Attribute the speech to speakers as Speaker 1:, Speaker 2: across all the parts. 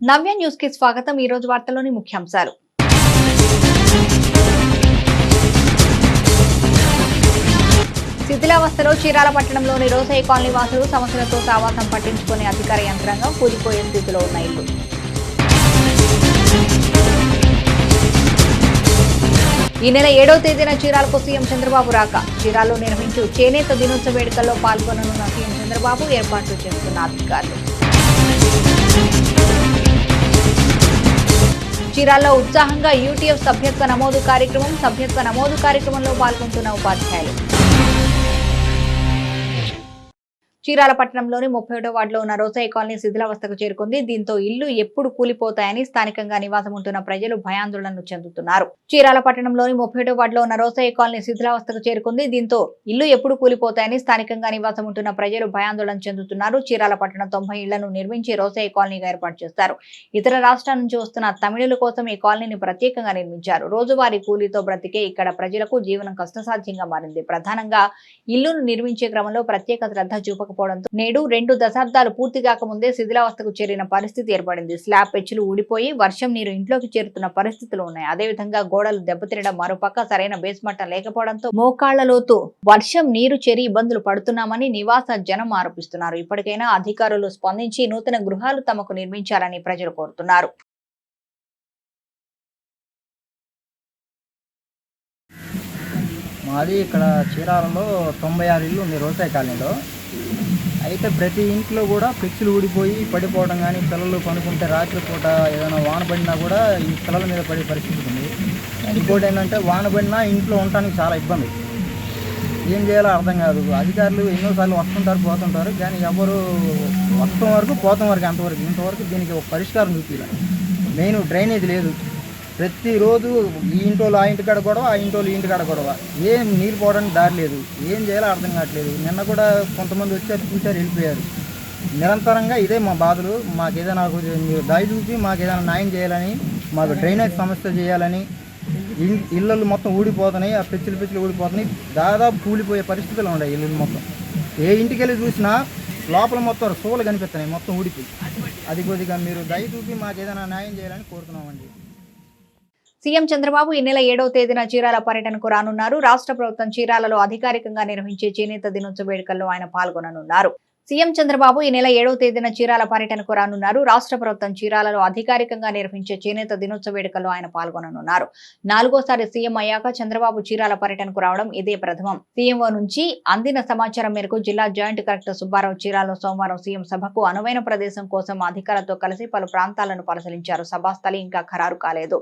Speaker 1: నవ్య news కి స్వాగతం। ఈ రోజు వార్తల్లోని ముఖ్యాంశాలు। శిథిలావస్థలో చీరాల పట్టణంలోని రోసయ్య కాలనీ వాసులు సమస్యలతో సావాసం పట్టించుకునే అధికార యంత్రాంగం కూలిపోయే స్థితిలో ఉన్న ఇల్లు। ఈ నెల 7వ తేదీన చీరాలకు సీఎం చంద్రబాబు రాక। చీరాల్లో నిర్వహించు చేనేత దినోత్సవ వేడుకల్లో పాల్గొననున్న సీఎం చంద్రబాబు ఏర్పాట్లు చేస్తున్న అధికారులు। చీరాల్లో ఉత్సాహంగా యూటీఎఫ్ సభ్యత్వ నమోదు కార్యక్రమం। సభ్యత్వ నమోదు కార్యక్రమంలో పాల్గొంటున్న ఉపాధ్యాయులు। చీరాల పట్టణంలోని 31వ వార్డులో ఉన్న రోసయ్య కాలనీ శిథిలావస్థకు చేరుకుంది। దీంతో ఇల్లు ఎప్పుడు కూలిపోతాయని స్థానికంగా నివాసం ఉంటున్న ప్రజలు భయాందోళనలు చెందుతున్నారు। చీరాల పట్టణంలోని 31వ వార్డులో ఉన్న రోసయ్య కాలనీ శిథిలావస్థకు చేరుకుంది। దీంతో ఇల్లు ఎప్పుడు కూలిపోతాయని స్థానికంగా నివాసం ఉంటున్న ప్రజలు భయాందోళన చెందుతున్నారు। చీరాల పట్టణ 90 ఇళ్లను నిర్మించి రోసయ్య కాలనీగా ఏర్పాటు చేస్తారు। ఇతర రాష్ట్రాల నుంచి వస్తున్న తమిళుల కోసం ఈ కాలనీని ప్రత్యేకంగా నిర్మించారు। రోజువారీ కూలీతో బ్రతికే ఇక్కడ ప్రజలకు జీవనం కష్టసాధ్యంగా మారింది। ప్రధానంగా ఇల్లును నిర్మించే క్రమంలో ప్రత్యేక శ్రద్ధ చూపక నేడు 2 దశాబ్దాలు పూర్తి కాకముందే శిథిలావస్థకు చేరిన పరిస్థితి ఏర్పడింది। స్లాబ్ పెచ్చులు ఊడిపోయి వర్షం నీరు ఇంట్లోకి చేరుతున్న పరిస్థితులు ఉన్నాయి। అదేవిధంగా గోడలు దెబ్బతినడం, మరోపక్క సరైన బేస్ మట్టం లేకపోవడంతో మోకాళ్ల లోతు వర్షం నీరు చేరి ఇబ్బందులు పడుతున్నామని నివాస జనం ఆరోపిస్తున్నారు। ఇప్పటికైనా అధికారులు స్పందించి నూతన గృహాలు తమకు నిర్మించాలని ప్రజలు కోరుతున్నారు।
Speaker 2: మాది ఇక్కడ చీరాలలో 96 ఇల్లు ఉంది రోసయ్య కాలనీలో। అయితే ప్రతి ఇంట్లో కూడా ఫ్లెక్స్లు ఊడిపోయి పడిపోవడం కానీ, పిల్లలు పనుకుంటే రాత్రిపూట ఏదైనా వాన పడినా కూడా ఈ పిల్లల మీద పడే పరిస్థితి ఉంది। ఇంకోటి ఏంటంటే వాన పడినా ఇంట్లో ఉండటానికి చాలా ఇబ్బంది, ఏం చేయాలో అర్థం కాదు। అధికారులు ఎన్నోసార్లు వస్తుంటారు పోతుంటారు, కానీ ఎవరు వస్తాం వరకు పోతాం వరకు అంతవరకు ఇంతవరకు దీనికి ఒక పరిష్కారం చూపించాలి। మెయిన్ డ్రైనేజ్ లేదు, ప్రతిరోజు ఈ ఇంటోళ్ళు ఆ ఇంటికాడ గొడవ, ఆ ఇంటోళ్ళు ఈ ఇంటికాడ గొడవ, ఏం నీళ్ళు పోవడానికి దారి లేదు, ఏం చేయాలో అర్థం కావట్లేదు। నిన్న కూడా కొంతమంది వచ్చారు, చూశారు, వెళ్ళిపోయారు। నిరంతరంగా ఇదే మా బాధలు। మాకు ఏదైనా మీరు దారి చూపి మాకు ఏదైనా న్యాయం చేయాలని, మాకు డ్రైనేజ్ సమస్య చేయాలని। ఇళ్ళు మొత్తం ఊడిపోతున్నాయి, ఆ పిచ్చులు ఊడిపోతున్నాయి, దాదాపు కూలిపోయే పరిస్థితులు ఉన్నాయి ఇల్లు మొత్తం। ఏ ఇంటికి వెళ్ళి చూసినా లోపల మొత్తం సోలు కనిపిస్తున్నాయి, మొత్తం ఊడిపోయి। అది కొద్దిగా మీరు దయ చూపి మాకు ఏదైనా న్యాయం చేయాలని కోరుతున్నామండి।
Speaker 1: సీఎం చంద్రబాబు ఈ నెల 7వ తేదీన చీరాల పర్యటనకు రానున్నారు। రాష్ట్ర ప్రభుత్వం చీరాలలో అధికారికంగా నిర్వహించే చేనేత దినోత్సవ వేడుకల్లో ఆయన పాల్గొననున్నారు। సీఎం చంద్రబాబు ఈ నెల 7వ తేదీన చీరాల పర్యటనకు రానున్నారు। రాష్ట్ర ప్రభుత్వం చీరాలలో అధికారికంగా నిర్వహించే చేనేత దినోత్సవ వేడుకల్లో ఆయన పాల్గొననున్నారు। 4వసారి సీఎం అయ్యాక చంద్రబాబు చీరాల పర్యటనకు రావడం ఇదే ప్రథమం। సీఎంఓ నుంచి అందిన సమాచారం మేరకు జిల్లా జాయింట్ కలెక్టర్ సుబ్బారావు చీరాలలో సోమవారం సీఎం సభకు అనువైన ప్రదేశం కోసం అధికారులతో కలిసి పలు ప్రాంతాలను పరిశీలించారు। సభాస్థలి ఇంకా ఖరారు కాలేదు।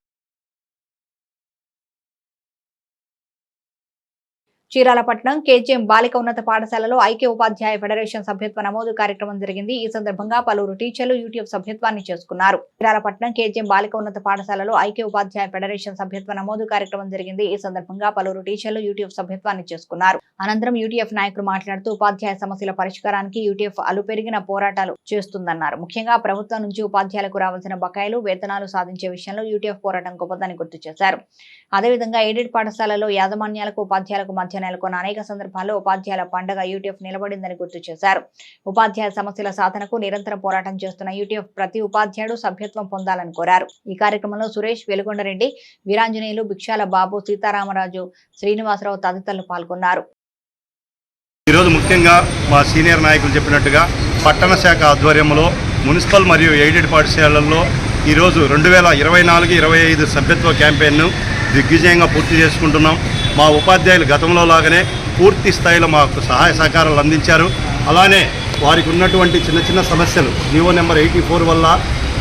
Speaker 1: చీరాల పట్టణం కేజీఎం బాలిక ఉన్నత పాఠశాలలో ఐక్య ఉపాధ్యాయ ఫెడరేషన్ సభ్యత్వ నమోదు కార్యక్రమం జరిగింది। ఈ సందర్భంగా పలువురు టీచర్లు యూటీఎఫ్ సభ్యత్వాన్ని చేసుకున్నారు। చీరాల పట్టణం కేజీఎం బాలిక ఉన్నత పాఠశాలలో ఐక్య ఉపాధ్యాయ ఫెడరేషన్ సభ్యత్వ నమోదు కార్యక్రమం జరిగింది। ఈ సందర్భంగా పలువురు టీచర్లు యూటీఎఫ్ సభ్యత్వాన్ని చేసుకున్నారు। అనంతరం యూటీఎఫ్ నాయకులు మాట్లాడుతూ ఉపాధ్యాయ సమస్యల పరిష్కారానికి యూటీఎఫ్ అలుపెరిగిన పోరాటాలు చేస్తుందన్నారు। ముఖ్యంగా ప్రభుత్వం నుంచి ఉపాధ్యాయులకు రావాల్సిన బకాయిలు, వేతనాలు సాధించే విషయంలో యూటీఎఫ్ పోరాటం గొప్పదని గుర్తు చేశారు। అదేవిధంగా ఎయిడెడ్ పాఠశాలలో యాజమాన్యాలకు, ఉపాధ్యాయులకు మధ్య నెలకొన్న అనేక సందర్భాల్లో ఉపాధ్యాయుల పండగ యూటీఎఫ్ నిలబడిందని గుర్తు చేశారు। ఉపాధ్యాయ సమస్యల సాధనకు నిరంతరం పోరాటం చేస్తున్న యూటీఎఫ్ ప్రతి ఉపాధ్యాయుడు సభ్యత్వం పొందాలని కోరారు। ఈ కార్యక్రమంలో సురేష్, వెలుగొండరెడ్డి, వీరాంజనేయులు, భిక్షాల బాబు, సీతారామరాజు, శ్రీనివాసరావు తదితరులు పాల్గొన్నారు।
Speaker 3: ఈరోజు ముఖ్యంగా మా సీనియర్ నాయకులు చెప్పినట్టుగా పట్టణ శాఖ ఆధ్వర్యంలో మున్సిపల్ మరియు ఎయిడెడ్ పాఠశాలల్లో ఈరోజు 2024-25 సభ్యత్వ క్యాంపెయిన్ను దిగ్విజయంగా పూర్తి చేసుకుంటున్నాం। మా ఉపాధ్యాయులు గతంలో లాగానే పూర్తి స్థాయిలో మాకు సహాయ సహకారాలు అందించారు। అలానే వారికి ఉన్నటువంటి చిన్న సమస్యలు జీవో నెంబర్ 84 వల్ల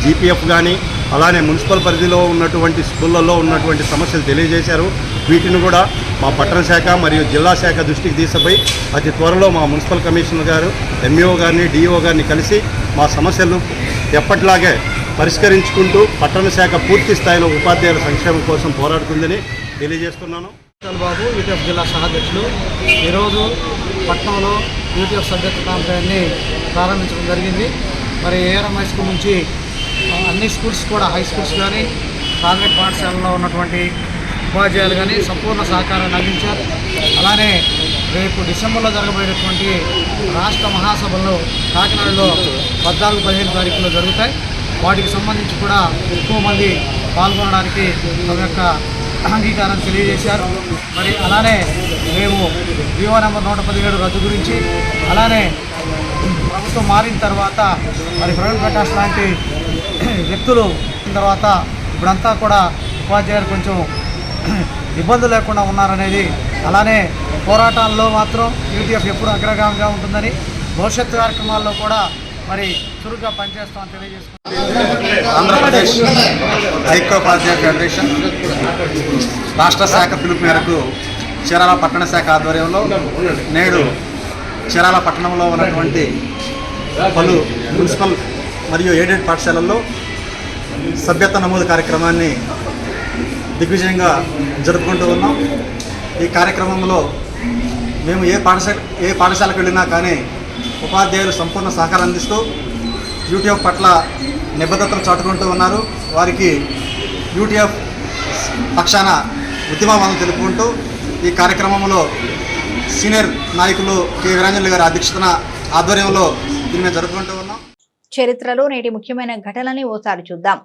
Speaker 3: జీపీఎఫ్ కానీ, అలానే మున్సిపల్ పరిధిలో ఉన్నటువంటి స్కూళ్ళల్లో ఉన్నటువంటి సమస్యలు తెలియజేశారు। వీటిని కూడా మా పట్టణ శాఖ మరియు జిల్లా శాఖ దృష్టికి తీసుకుపోయి అతి త్వరలో మా మున్సిపల్ కమిషనర్ గారు, ఎంఈఓ గారిని, డిఈఓ గారిని కలిసి మా సమస్యలు ఎప్పటిలాగే పరిష్కరించుకుంటూ పట్టణ శాఖ పూర్తి స్థాయిలో ఉపాధ్యాయుల సంక్షేమం కోసం పోరాడుతుందని తెలియజేస్తున్నాను।
Speaker 2: బాబు యూటీఎఫ్ జిల్లా సహాధ్యక్షులు ఈరోజు పట్టణంలో యూటీఎఫ్ సభ్యత్వ క్యాంపెయిన్ని ప్రారంభించడం జరిగింది। మరి ఏఆర్ఎం హై స్కూల్ నుంచి అన్ని స్కూల్స్ కూడా, హై స్కూల్స్ కానీ ప్రాథమిక పాఠశాలలో ఉన్నటువంటి ఉపాధ్యాయులు కానీ సంపూర్ణ సహకారాన్ని అందించారు। అలానే రేపు డిసెంబర్లో జరగబోయేటువంటి రాష్ట్ర మహాసభల్లో కాకినాడలో 14-15 తారీఖులో జరుగుతాయి।
Speaker 4: వాటికి సంబంధించి కూడా ఎక్కువ మంది పాల్గొనడానికి తమ యొక్క అంగీకారం తెలియజేశారు. మరి అలానే మేము జీవో నెంబర్ 117 రద్దు గురించి, అలానే ప్రభుత్వం మారిన తర్వాత మరి ప్రవీణ్ ప్రకాష్ లాంటి వ్యక్తులు తర్వాత ఇప్పుడంతా కూడా ఉపాధ్యాయులు కొంచెం ఇబ్బందులు లేకుండా ఉన్నారనేది, అలానే పోరాటాల్లో మాత్రం యూటీఎఫ్ ఎప్పుడు అగ్రగామిగా ఉంటుందని, భవిష్యత్తు కార్యక్రమాల్లో కూడా మరి చురుగ్గా పనిచేస్తామని తెలియజేసుకుంటున్నాం.
Speaker 5: ఆంధ్రప్రదేశ్ ఐక్యోపాధ్యాయ ఫెడరేషన్ రాష్ట్ర శాఖ పిలుపు మేరకు చీరాల పట్టణ శాఖ ఆధ్వర్యంలో నేడు చీరాల పట్టణంలో ఉన్నటువంటి పలు మున్సిపల్ మరియు ఎయిడెడ్ పాఠశాలల్లో సభ్యత్వ నమోదు కార్యక్రమాన్ని దిగ్విజయంగా జరుపుకుంటూ ఉన్నాం. ఈ కార్యక్రమంలో మేము ఏ పాఠశాలకు వెళ్ళినా కానీ ఉపాధ్యాయులు సంపూర్ణ సహకారం అందిస్తూ యూటీఎఫ్ పట్ల నిబద్ధతలు చాటుకుంటూ ఉన్నారు. వారికి యూటీఎఫ్ పక్షాన ఉద్యమవాదం తెలుపుకుంటూ ఈ కార్యక్రమంలో సీనియర్ నాయకులు కె వీరాంజలి గారి అధ్యక్షతన ఆధ్వర్యంలో దీన్ని జరుపుకుంటూ ఉన్నాం.
Speaker 1: చరిత్రలో నేటి ముఖ్యమైన ఘటనని ఓసారి చూద్దాం.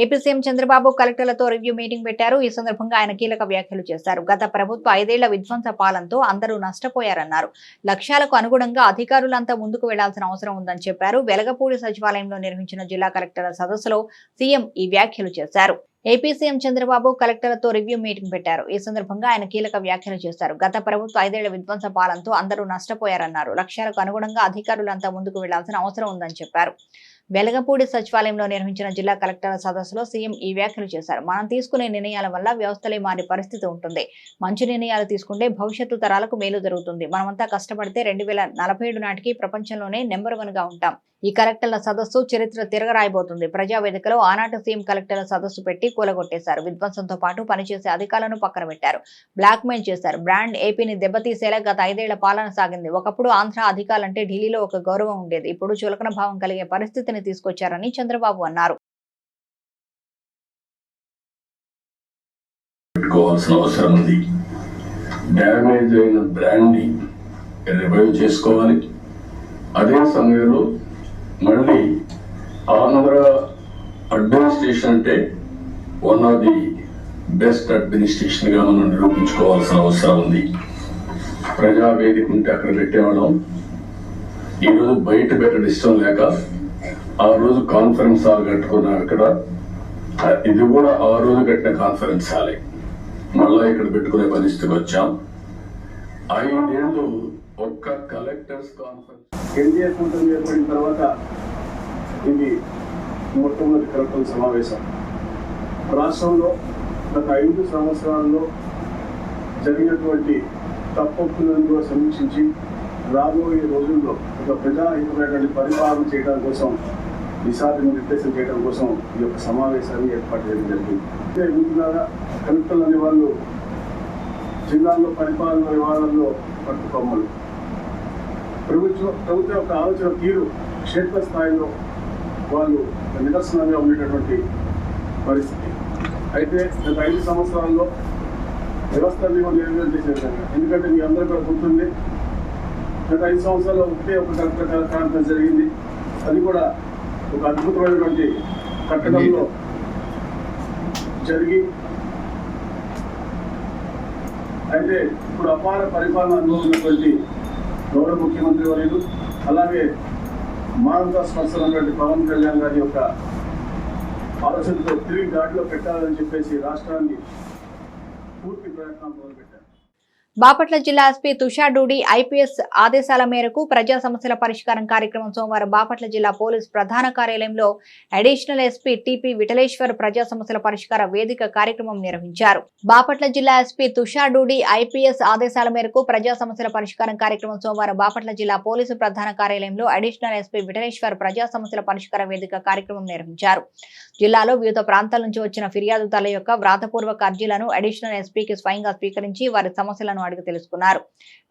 Speaker 1: ఏపీ సీఎం చంద్రబాబు కలెక్టర్లతో రివ్యూ మీటింగ్ పెట్టారు. ఈ సందర్భంగా ఆయన కీలక వ్యాఖ్యలు చేశారు. గత ప్రభుత్వ 5 ఏళ్ల విధ్వంస పాలనతో అందరూ నష్టపోయారన్నారు. లక్ష్యాలకు అనుగుణంగా అధికారులంతా ముందుకు వెళ్లాల్సిన అవసరం ఉందని చెప్పారు. వెలగపూడి సచివాలయంలో నిర్వహించిన జిల్లా కలెక్టర్ల సదస్సులో సీఎం ఈ వ్యాఖ్యలు చేశారు. ఏపీ సీఎం చంద్రబాబు కలెక్టర్లతో రివ్యూ మీటింగ్ పెట్టారు. ఈ సందర్భంగా ఆయన కీలక వ్యాఖ్యలు చేశారు. గత ప్రభుత్వ 5 ఏళ్ల విధ్వంస పాలనతో అందరూ నష్టపోయారన్నారు. లక్ష్యాలకు అనుగుణంగా అధికారులంతా ముందుకు వెళ్లాల్సిన అవసరం ఉందని చెప్పారు. వెలగపూడి సచివాలయంలో నిర్వహించిన జిల్లా కలెక్టర్ల సదస్సులో సీఎం ఈ వ్యాఖ్యలు చేశారు. మనం తీసుకునే నిర్ణయాల వల్ల వ్యవస్థలే మారే పరిస్థితి ఉంటుంది. మంచి నిర్ణయాలు తీసుకుంటే భవిష్యత్తు తరాలకు మేలు జరుగుతుంది. మనమంతా కష్టపడితే 2047 నాటికి ప్రపంచంలోనే నెంబర్ 1 గా ఉంటాం. ఈ కలెక్టర్ల సదస్సు చరిత్ర తిరగరాయబోతుంది. ప్రజావేదికలో ఆనాటి సీఎం కలెక్టర్ల సదస్సు పెట్టి కూలగొట్టేశారు. విధ్వంసంతో పాటు పనిచేసే అధికారులను పక్కన పెట్టారు. బ్లాక్ మెయిల్ చేశారు. బ్రాండ్ ఏపీని దెబ్బతీసేలా గత 5 ఏళ్ల పాలన సాగింది. ఒకప్పుడు ఆంధ్ర అధికారులంటే ఢిల్లీలో ఒక గౌరవం ఉండేది. ఇప్పుడు చులకన భావం కలిగే పరిస్థితిని తీసుకొచ్చారని చంద్రబాబు అన్నారు.
Speaker 6: అవసరం ఉంది. డ్యామేజ్ అయిన బ్రాండ్ రివైవ్ చేసుకోవాలి. అదే సమయంలో మళ్ళీ ఆంధ్ర అడ్మినిస్ట్రేషన్ అంటే one of the best administration గా మనం నిరూపించుకోవాల్సిన అవసరం ఉంది. ప్రజావేదిక ఉంటే అక్కడ పెట్టేవాళ్ళం. ఈరోజు బయట పెట్టడం ఇష్టం లేక ఆ రోజు కాన్ఫరెన్స్ హాల్ కట్టుకున్నాం. ఇక్కడ ఇది కూడా ఆ రోజు కట్టిన కాన్ఫరెన్స్ హాలే మళ్ళా ఇక్కడ పెట్టుకునే పరిస్థితికి వచ్చాం. 5 ఏళ్ళు ఒక్క కలెక్టర్స్ కాన్ఫరెన్స్
Speaker 7: ఎన్డీఏ కూటమి ఏర్పడిన తర్వాత ఇది మొట్టమొదటి కలెక్టర్ల సమావేశం. రాష్ట్రంలో గత 5 సంవత్సరాల్లో జరిగినటువంటి తప్పొప్పులను కూడా సమీక్షించి రాబోయే రోజుల్లో ఒక ప్రజాహితమైనటువంటి పరిపాలన చేయడం కోసం దిశాలను నిర్దేశం చేయడం కోసం ఈ యొక్క సమావేశాన్ని ఏర్పాటు చేయడం జరిగింది. మిగిలిన కలెక్టర్లు అనే వాళ్ళు జిల్లాల్లో పరిపాలన వ్యవహారాల్లో పట్టుకొమ్మలు. ప్రభుత్వం యొక్క ఆలోచన తీరు క్షేత్రస్థాయిలో వాళ్ళు నిదర్శనంగా ఉండేటటువంటి పరిస్థితి. అయితే గత 5 సంవత్సరాల్లో వ్యవస్థని నిర్వహణ చేసే విధంగా, ఎందుకంటే మీ అందరూ కూడా గుర్తుంది, గత 5 సంవత్సరాల్లో ఒక కలెక్టర్ కాన్ఫరెన్స్ జరిగింది. అది కూడా ఒక అద్భుతమైనటువంటి కట్టడంలో జరిగి, అయితే ఇప్పుడు అపార పరిపాలన అనుభవం ఉన్నటువంటి గౌరవ ముఖ్యమంత్రి వర్యులు, అలాగే మానవతా స్పర్శనటువంటి పవన్ కళ్యాణ్ గారి యొక్క ఆలోచనతో తిరిగి దాటిలో పెట్టాలని చెప్పేసి రాష్ట్రాన్ని పూర్తి ప్రయత్నాలు మొదలుపెట్టారు.
Speaker 1: బాపట్ల జిల్లా ఎస్పీ తుషార్ డూడి ఐపీఎస్ ఆదేశాల మేరకు ప్రజా సమస్యల పరిష్కారం కార్యక్రమం సోమవారం బాపట్ల జిల్లా పోలీస్ ప్రధాన కార్యాలయంలో అడిషనల్ ఎస్పీ టిపి విఠలేశ్వర్ ప్రజా సమస్యల పరిష్కార వేదిక కార్యక్రమం నిర్వహించారు. బాపట్ల జిల్లా ఎస్పీ తుషార్ డూడి ఐపీఎస్ ఆదేశాల మేరకు ప్రజా సమస్యల పరిష్కారం కార్యక్రమం సోమవారం బాపట్ల జిల్లా పోలీసు ప్రధాన కార్యాలయంలో అడిషనల్ ఎస్పీ విఠలేశ్వర్ ప్రజా సమస్యల పరిష్కార వేదిక కార్యక్రమం నిర్వహించారు. జిల్లాలో వివిధ ప్రాంతాల నుంచి వచ్చిన ఫిర్యాదుదారుల యొక్క వ్రాతపూర్వక అర్జీలను అడిషనల్ ఎస్పీకి స్వయంగా స్వీకరించి వారి సమస్యలను అడిగి తెలుసుకున్నారు.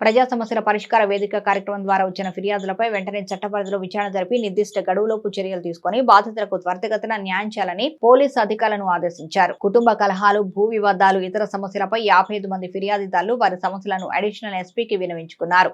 Speaker 1: ప్రజా సమస్యల పరిష్కార వేదిక కార్యక్రమం ద్వారా వచ్చిన ఫిర్యాదులపై వెంటనే చట్టపరిధిలో విచారణ జరిపి నిర్దిష్ట గడువులోపు చర్యలు తీసుకుని బాధితులకు త్వరితగతిన న్యాయం చేయాలని పోలీసు అధికారులను ఆదేశించారు. కుటుంబ కలహాలు, భూ వివాదాలు, ఇతర సమస్యలపై 55 మంది ఫిర్యాదుదారులు వారి సమస్యలను అడిషనల్ ఎస్పీకి విన్నవించుకున్నారు.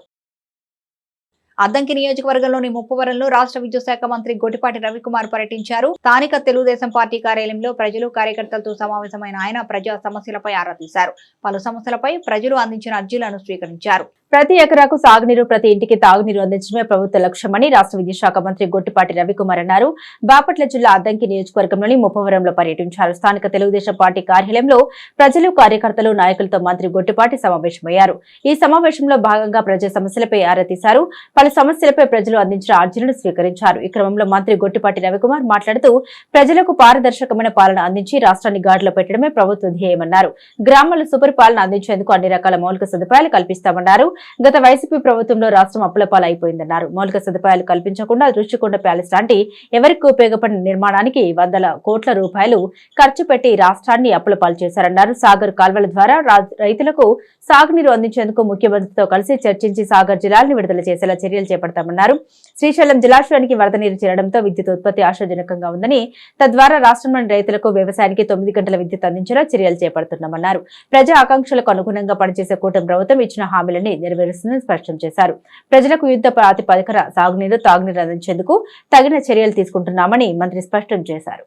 Speaker 1: అద్దంకి నియోజకవర్గంలోని ముప్పవరంలో రాష్ట్ర విద్యుత్ శాఖ మంత్రి గొట్టిపాటి రవికుమార్ పర్యటించారు. స్థానిక తెలుగుదేశం పార్టీ కార్యాలయంలో ప్రజలు, కార్యకర్తలతో సమావేశమైన ఆయన ప్రజా సమస్యలపై ఆరా తీశారు. పలు సమస్యలపై ప్రజలు అందించిన అర్జీలను స్వీకరించారు.
Speaker 8: ప్రతి ఎకరాకు సాగునీరు, ప్రతి ఇంటికి తాగునీరు అందించడమే ప్రభుత్వ లక్ష్యమని రాష్ట్ర విద్యుత్ శాఖ మంత్రి గొట్టిపాటి రవికుమార్ అన్నారు. బాపట్ల జిల్లా అద్దంకి నియోజకవర్గంలోని ముప్పవరంలో పర్యటించారు. స్థానిక తెలుగుదేశం పార్టీ కార్యాలయంలో ప్రజలు, కార్యకర్తలు, నాయకులతో మంత్రి గొట్టిపాటి సమావేశమయ్యారు. ఈ సమావేశంలో భాగంగా ప్రజా సమస్యలపై ఆరా తీశారు. పలు సమస్యలపై ప్రజలు అందించిన అర్జీలను స్వీకరించారు. ఈ క్రమంలో మంత్రి గొట్టిపాటి రవికుమార్ మాట్లాడుతూ ప్రజలకు పారదర్శకమైన పాలన అందించి రాష్ట్రాన్ని గాడిలో పెట్టడమే ప్రభుత్వ ధ్యేయమన్నారు. గ్రామాల్లో సుపరిపాలన అందించేందుకు అన్ని రకాల మౌలిక సదుపాయాలు కల్పిస్తామన్నారు. గత వైసీపీ ప్రభుత్వంలో రాష్ట్రం అప్పులపాలు అయిపోయిందన్నారు. మౌలిక సదుపాయాలు కల్పించకుండా రుచికొండ ప్యాలెస్ లాంటి ఎవరికి ఉపయోగపడిన నిర్మాణానికి 100 కోట్ల రూపాయలు ఖర్చు పెట్టి రాష్ట్రాన్ని అప్పులపాలు చేశారన్నారు. సాగర్ కాల్వల ద్వారా రైతులకు సాగునీరు అందించేందుకు ముఖ్యమంత్రితో కలిసి చర్చించి సాగర్ జిల్లాలను విడుదల చేసేలా చర్యలు చేపడతామన్నారు. శ్రీశైలం జలాశయానికి వరద నీరు చేరడంతో విద్యుత్ ఉత్పత్తి ఆశాజనకంగా ఉందని, తద్వారా రాష్ట్రంలోని రైతులకు వ్యవసాయానికి 9 గంటల విద్యుత్ అందించేలా చర్యలు చేపడుతున్నామన్నారు. ప్రజా ఆకాంక్షలకు అనుగుణంగా పనిచేసే కూటమి ప్రభుత్వం ఇచ్చిన హామీలని నెరవేరుస్తుందని స్పష్టం చేశారు. ప్రజలకు యుద్ధ ప్రాతిపదికన సాగునీరు, తాగునీరు అందించేందుకు తగిన చర్యలు తీసుకుంటున్నామని మంత్రి స్పష్టం చేశారు.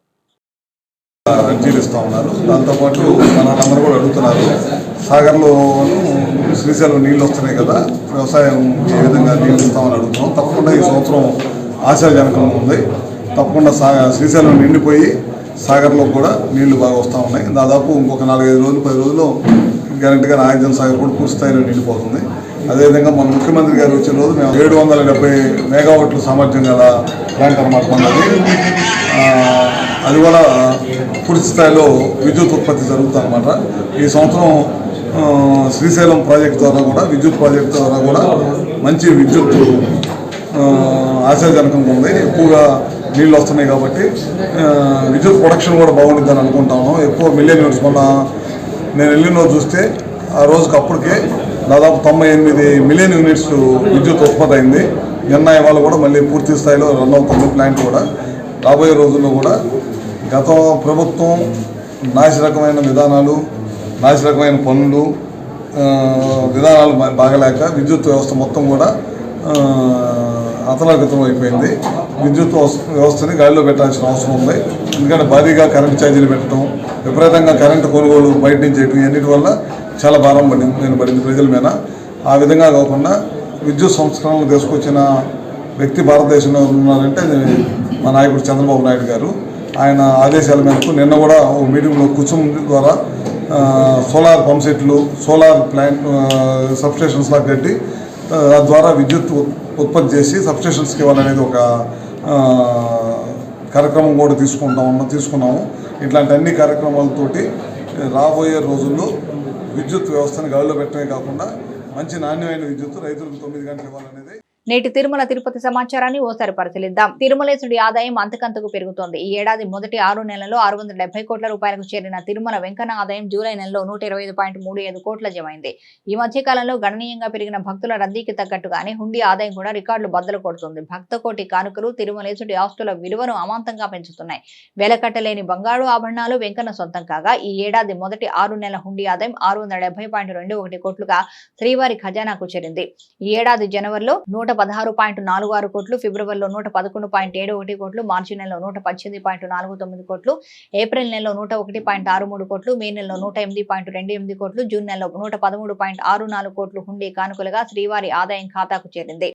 Speaker 9: అర్జీలు ఇస్తా ఉన్నారు. దాంతోపాటు మనందరూ కూడా అడుగుతున్నారు, సాగర్లో శ్రీశైలం నీళ్ళు వస్తున్నాయి కదా, వ్యవసాయం ఏ విధంగా నీళ్ళు ఇస్తామని అడుగుతున్నాం. తప్పకుండా ఈ సంవత్సరం ఆశాజనకంగా ఉంది. తప్పకుండా శ్రీశైలం నిండిపోయి సాగర్లో కూడా నీళ్లు బాగా వస్తూ ఉన్నాయి. దాదాపు ఇంకొక 4-5 రోజులు 10 రోజుల్లో గ్యారెంటీగా నాగార్జున సాగర్ కూడా పూర్తి స్థాయిలో నిండిపోతుంది. అదేవిధంగా మన ముఖ్యమంత్రి గారు వచ్చిన రోజు మేము 770 మెగావాట్ల సామర్థ్యం గల ప్లాంట్ అనమాట మనది. అది కూడా పూర్తి స్థాయిలో విద్యుత్ ఉత్పత్తి జరుగుతుంది అనమాట. ఈ సంవత్సరం శ్రీశైలం ప్రాజెక్టు ద్వారా కూడా, విద్యుత్ ప్రాజెక్టు ద్వారా కూడా మంచి విద్యుత్ ఆశాజనకంగా ఉంది. ఎక్కువగా నీళ్ళు వస్తున్నాయి కాబట్టి విద్యుత్ ప్రొడక్షన్ కూడా బాగుంటుందని అనుకుంటాము. ఎక్కువ మిలియన్ యూనిట్స్ మొన్న నేను వెళ్ళిన రోజు చూస్తే ఆ రోజుకి అప్పటికే దాదాపు 98 మిలియన్ యూనిట్స్ విద్యుత్ ఉత్పత్తి అయింది. నిన్న ఇవాళ కూడా మళ్ళీ పూర్తి స్థాయిలో రన్ అవుతుంది ప్లాంట్ కూడా. రాబోయే రోజుల్లో కూడా గత ప్రభుత్వం నాసిరకమైన విధానాలు, నాసిరకమైన పనులు, విధానాలు బాగలేక విద్యుత్ వ్యవస్థ మొత్తం కూడా అతలాకుతలం అయిపోయింది. విద్యుత్ వ్యవస్థని గాడిలో పెట్టాల్సిన అవసరం ఉంది. ఎందుకంటే భారీగా కరెంటు ఛార్జీలు పెట్టడం, విపరీతంగా కరెంటు కొనుగోలు బయట నుంచి చేయడం, ఇవన్నిటి వల్ల చాలా భారం పడింది ప్రజల మీద. ఆ విధంగా కాకుండా విద్యుత్ సంస్కరణలు తీసుకొచ్చిన వ్యక్తి భారతదేశంలో ఉన్నారంటే మా నాయకుడు చంద్రబాబు నాయుడు గారు. ఆయన ఆదేశాల మేరకు నిన్న కూడా ఓ మీటింగ్లో కుసుమ్ ద్వారా సోలార్ పంప్ సెట్లు, సోలార్ ప్లాంట్ సబ్స్టేషన్స్ లాగా కట్టి ద్వారా విద్యుత్ ఉత్పత్తి చేసి సబ్స్టేషన్స్కి ఇవ్వాలనేది ఒక కార్యక్రమం కూడా తీసుకున్నాము. ఇట్లాంటి అన్ని కార్యక్రమాలతోటి రాబోయే రోజుల్లో విద్యుత్ వ్యవస్థను గాడిలో పెట్టడమే కాకుండా మంచి నాణ్యమైన విద్యుత్ రైతులకు 9 గంటలు ఇవ్వాలనేది.
Speaker 1: నేటి తిరుమల తిరుపతి సమాచారాన్ని ఓసారి పరిశీలిద్దాం. తిరుమలేశుడి ఆదాయం అంతకంతకు పెరుగుతోంది. ఈ ఏడాది మొదటి 6 నెలల్లో 670 కోట్ల రూపాయలకు చేరిన తిరుమల వెంకన్న ఆదాయం జూలై నెలలో 125.35 కోట్ల జమైంది. ఈ మధ్య కాలంలో గణనీయంగా పెరిగిన భక్తుల రద్దీకి తగ్గట్టుగానే హుండీ ఆదాయం కూడా రికార్డులు బద్దలు కొడుతుంది. భక్తకోటి కానుకలు తిరుమలేశుడి ఆస్తుల విలువను అమాంతంగా పెంచుతున్నాయి. వెలకట్టలేని బంగారు ఆభరణాలు వెంకన్న సొంతం కాగా ఈ ఏడాది మొదటి 6 నెలల హుండీ ఆదాయం 670.21 కోట్లుగా శ్రీవారి ఖజానాకు చేరింది. ఈ ఏడాది జనవరిలో 116.46 కోట్లు, ఫిబ్రవరిలో 111.71 కోట్లు, మార్చి నెలలో 118.49 కోట్లు, ఏప్రిల్ నెలలో 101.63 కోట్లు, మే నెలలో 108.28 కోట్లు, జూన్ నెలలో 113.64 కోట్లు హుండీ కానుకలుగా శ్రీవారి ఆదాయం ఖాతాకు చేరింది.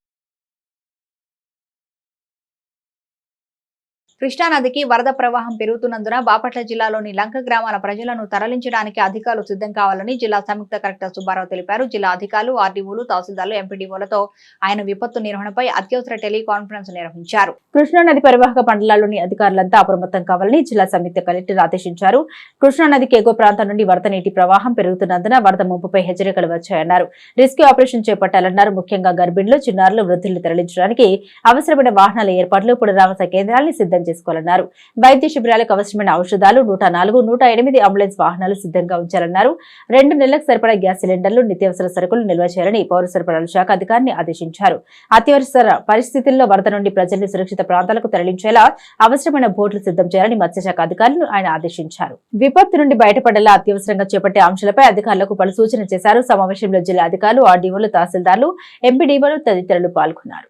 Speaker 1: కృష్ణానదికి వరద ప్రవాహం పెరుగుతున్నందున బాపట్ల జిల్లాలోని లంక గ్రామాల ప్రజలను తరలించడానికి అధికారులు సిద్ధం కావాలని జిల్లా సంయుక్త కలెక్టర్ సుబ్బారావు తెలిపారు. జిల్లా అధికారులు, ఆర్డీఓలు, తహసీల్దార్లు, ఎంపీడీఓలతో ఆయన విపత్తు నిర్వహణపై అత్యవసర టెలికాన్ఫరెన్స్ నిర్వహించారు.
Speaker 8: కృష్ణానది పరివాహక మండలాల్లోని అధికారులంతా అప్రమత్తం కావాలని జిల్లా సంయుక్త కలెక్టర్ ఆదేశించారు. కృష్ణానదికి ఎగువ ప్రాంతం నుండి వరద నీటి ప్రవాహం పెరుగుతున్నందున వరద ముంపుపై హెచ్చరికలు వచ్చాయన్నారు. Rescue operation చేపట్టాలన్నారు. ముఖ్యంగా గర్భిణులు, చిన్నారులు, వృద్ధులను తరలించడానికి అవసరమైన వాహనాల ఏర్పాట్లు, పునరావాస కేంద్రాలను సిద్ధం చేసుకోవాలన్నారు. వైద్య శిబిరాలకు అవసరమైన ఔషధాలు 104, 108 అంబులెన్స్ వాహనాలు సిద్ధంగా ఉంచాలన్నారు. 2 నెలలకు సరిపడా గ్యాస్ సిలిండర్లు, నిత్యావసర సరుకులు నిల్వ చేయాలని పౌర సరఫరాల శాఖ అధికారిని ఆదేశించారు. అత్యవసర పరిస్థితుల్లో వరద నుండి ప్రజల్ని సురక్షిత ప్రాంతాలకు తరలించేలా అవసరమైన బోట్లు సిద్ధం చేయాలని మత్స్యశాఖ అధికారులను ఆయన ఆదేశించారు. విపత్తు నుండి బయటపడేలా అత్యవసరంగా చేపట్టే అంశాలపై అధికారులకు పలు సూచనలు చేశారు. సమావేశంలో జిల్లా అధికారులు, ఆర్డీఓలు, తహసీల్దార్లు, ఎంపీడీఓలు తదితరులు పాల్గొన్నారు.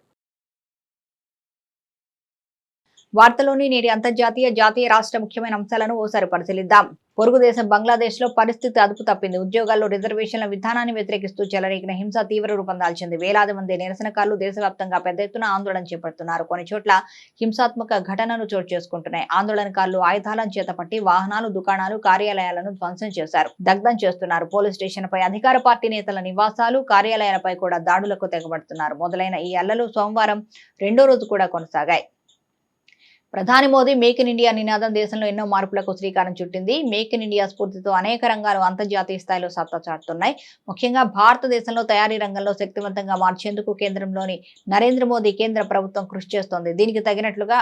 Speaker 1: వార్తలోని నేటి అంతర్జాతీయ, జాతీయ, రాష్ట్ర ముఖ్యమైన అంశాలను ఓసారి పరిశీలిద్దాం. పొరుగు దేశం బంగ్లాదేశ్ లో పరిస్థితి అదుపు తప్పింది. ఉద్యోగాల్లో రిజర్వేషన్ల విధానాన్ని వ్యతిరేకిస్తూ చెలరేగిన హింస తీవ్ర రూపం దాల్చింది. వేలాది మంది నిరసనకారులు దేశవ్యాప్తంగా పెద్ద ఎత్తున ఆందోళన చేపడుతున్నారు. కొన్ని చోట్ల హింసాత్మక ఘటనలు చోటు చేసుకుంటున్నాయి. ఆందోళనకారులు ఆయుధాలను చేతపట్టి వాహనాలు, దుకాణాలు, కార్యాలయాలను ధ్వంసం చేశారు, దగ్ధం చేస్తున్నారు. పోలీస్ స్టేషన్ పై, అధికార పార్టీ నేతల నివాసాలు, కార్యాలయాలపై కూడా దాడులకు తెగబడుతున్నారు. మొదలైన ఈ అల్లలు సోమవారం 2వ రోజు కూడా కొనసాగాయి. ప్రధాని మోదీ మేక్ ఇన్ ఇండియా నినాదం దేశంలో ఎన్నో మార్పులకు శ్రీకారం చుట్టింది. మేక్ ఇన్ ఇండియా స్ఫూర్తితో అనేక రంగాలు అంతర్జాతీయ స్థాయిలో సత్తా చాటుతున్నాయి. ముఖ్యంగా భారతదేశంలో తయారీ రంగంలో శక్తివంతంగా మార్చేందుకు కేంద్రంలోని నరేంద్ర మోదీ కేంద్ర ప్రభుత్వం కృషి చేస్తోంది. దీనికి తగినట్లుగా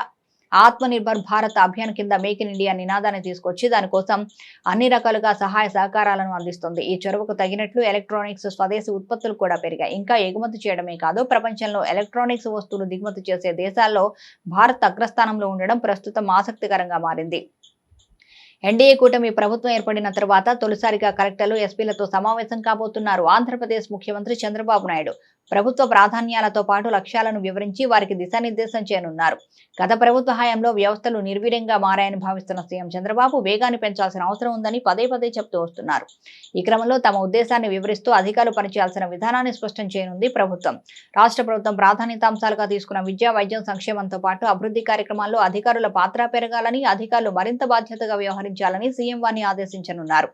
Speaker 1: ఆత్మనిర్భర్ భారత్ అభియాన్ కింద మేక్ ఇన్ ఇండియా నినాదాన్ని తీసుకొచ్చి దానికోసం అన్ని రకాలుగా సహాయ సహకారాలను అందిస్తుంది. ఈ చొరవకు తగినట్లు ఎలక్ట్రానిక్స్ స్వదేశీ ఉత్పత్తులు కూడా పెరిగాయి. ఇంకా ఎగుమతి చేయడమే కాదు, ప్రపంచంలో ఎలక్ట్రానిక్స్ వస్తువులు దిగుమతి చేసే దేశాల్లో భారత్ అగ్రస్థానంలో ఉండడం ప్రస్తుతం ఆసక్తికరంగా మారింది. ఎన్డీఏ కూటమి ప్రభుత్వం ఏర్పడిన తర్వాత తొలిసారిగా కలెక్టర్లు, ఎస్పీలతో సమావేశం కాబోతున్నారు. ఆంధ్రప్రదేశ్ ముఖ్యమంత్రి చంద్రబాబు నాయుడు ప్రభుత్వ ప్రాధాన్యాలతో పాటు లక్ష్యాలను వివరించి వారికి దిశానిర్దేశం చేయనున్నారు. గత ప్రభుత్వ హయాంలో వ్యవస్థలు నిర్వీర్యంగా మారాయని భావిస్తున్న సీఎం చంద్రబాబు వేగాన్ని పెంచాల్సిన అవసరం ఉందని పదే పదే చెప్తూ వస్తున్నారు. ఈ క్రమంలో తమ ఉద్దేశాన్ని వివరిస్తూ అధికారులు పనిచేయాల్సిన విధానాన్ని స్పష్టం చేయనుంది ప్రభుత్వం. రాష్ట్ర ప్రభుత్వం ప్రాధాన్యతాంశాలుగా తీసుకున్న విద్య, వైద్యం, సంక్షేమంతో పాటు అభివృద్ధి కార్యక్రమాల్లో అధికారుల పాత్ర పెరగాలని, అధికారులు మరింత బాధ్యతగా వ్యవహరించాలని సీఎం వారిని ఆదేశించనున్నారు.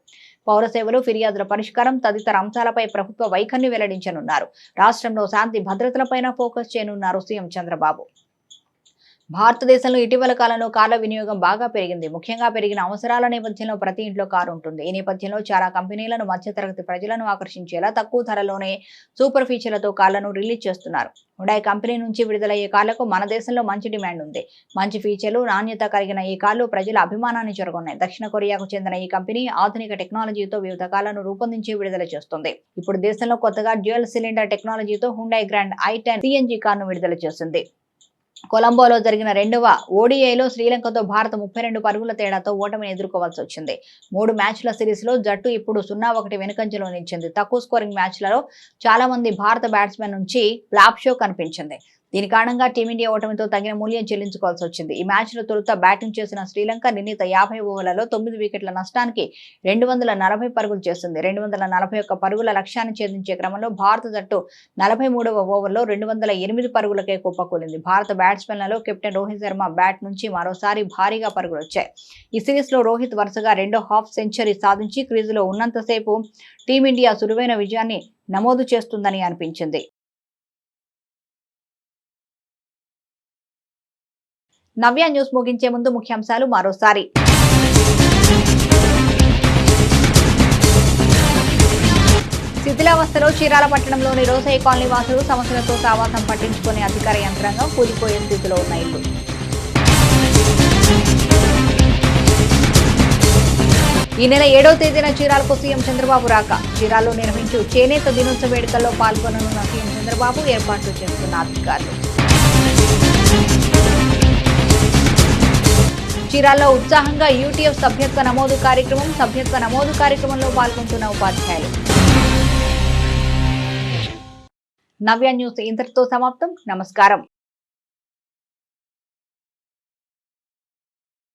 Speaker 1: పౌర సేవలు, ఫిర్యాదుల పరిష్కారం తదితర అంశాలపై ప్రభుత్వ వైఖరిని వెల్లడించనున్నారు. రాష్ట్రంలో శాంతి భద్రతలపైన ఫోకస్ చేయనున్నారు సీఎం చంద్రబాబు. భారతదేశంలో ఇటీవల కాలంలో కార్ల వినియోగం బాగా పెరిగింది. ముఖ్యంగా పెరిగిన అవసరాల నేపథ్యంలో ప్రతి ఇంట్లో కారు ఉంటుంది. ఈ నేపథ్యంలో చాలా కంపెనీలను మధ్యతరగతి ప్రజలను ఆకర్షించేలా తక్కువ ధరలోనే సూపర్ ఫీచర్లతో కార్లను రిలీజ్ చేస్తున్నారు. హుండాయ్ కంపెనీ నుంచి విడుదలయ్యే కార్లకు మన దేశంలో మంచి డిమాండ్ ఉంది. మంచి ఫీచర్లు, నాణ్యత కలిగిన ఈ కార్లు ప్రజల అభిమానాన్ని చూరగొన్నాయి. దక్షిణ కొరియాకు చెందిన ఈ కంపెనీ ఆధునిక టెక్నాలజీతో వివిధ కార్లను రూపొందించి విడుదల చేస్తుంది. ఇప్పుడు దేశంలో కొత్తగా డ్యూయల్ సిలిండర్ టెక్నాలజీతో హుండాయ్ గ్రాండ్ i10 CNG కార్ను విడుదల చేసింది. కొలంబోలో జరిగిన 2వ ఓడిఐలో శ్రీలంకతో భారత్ 32 పరుగుల తేడాతో ఓటమిని ఎదుర్కోవాల్సి వచ్చింది. 3 మ్యాచ్ల సిరీస్ లో జట్టు ఇప్పుడు 0-1 వెనుకంజలో నిలిచింది. తక్కువ స్కోరింగ్ మ్యాచ్లలో చాలా మంది భారత బ్యాట్స్మెన్ నుంచి ఫ్లాప్ షో కనిపించింది. దీని కారణంగా టీమిండియా ఓటమితో తగిన మూల్యం చెల్లించుకోవాల్సి వచ్చింది. ఈ మ్యాచ్ లో తొలుత బ్యాటింగ్ చేసిన శ్రీలంక నిర్ణీత 50 ఓవర్లలో 9 వికెట్ల నష్టానికి 240 పరుగులు చేసింది. 241 పరుగుల లక్ష్యాన్ని ఛేదించే క్రమంలో భారత జట్టు 43వ ఓవర్లో 208 పరుగులకే కుప్పకూలింది. భారత బ్యాట్స్మెన్లలో కెప్టెన్ రోహిత్ శర్మ బ్యాట్ నుంచి మరోసారి భారీగా పరుగులు వచ్చాయి. ఈ సిరీస్ లో రోహిత్ వరుసగా 2వ హాఫ్ సెంచరీ సాధించి క్రీజులో ఉన్నంతసేపు టీమిండియా సులువైన విజయాన్ని నమోదు చేస్తుందని అనిపించింది. నవ్య న్యూస్ ముగించే ముందు ముఖ్యాంశాలు మరోసారి. శిథిలావస్థలో చీరాల పట్టణంలోని రోసయ్య కాలనీ వాసులు సమస్యలతో సావాసం పట్టించుకునే అధికార యంత్రాంగం కూలిపోయే స్థితిలో ఉన్న ఇల్లు. ఈ నెల 7వ తేదీన చీరాలకు సీఎం చంద్రబాబు రాక. చీరాల్లో నిర్వహించు చేనేత దినోత్సవ వేడుకల్లో పాల్గొననున్న సీఎం చంద్రబాబు, ఏర్పాట్లు చేస్తున్న అధికారులు. చీరాల్లో ఉత్సాహంగా యూటీఎఫ్ సభ్యత్వ నమోదు కార్యక్రమం. సభ్యత్వ నమోదు కార్యక్రమంలో పాల్గొంటున్న ఉపాధ్యాయులు. నవ్య న్యూస్ ఇంతటితో సమాప్తం. నమస్కారం.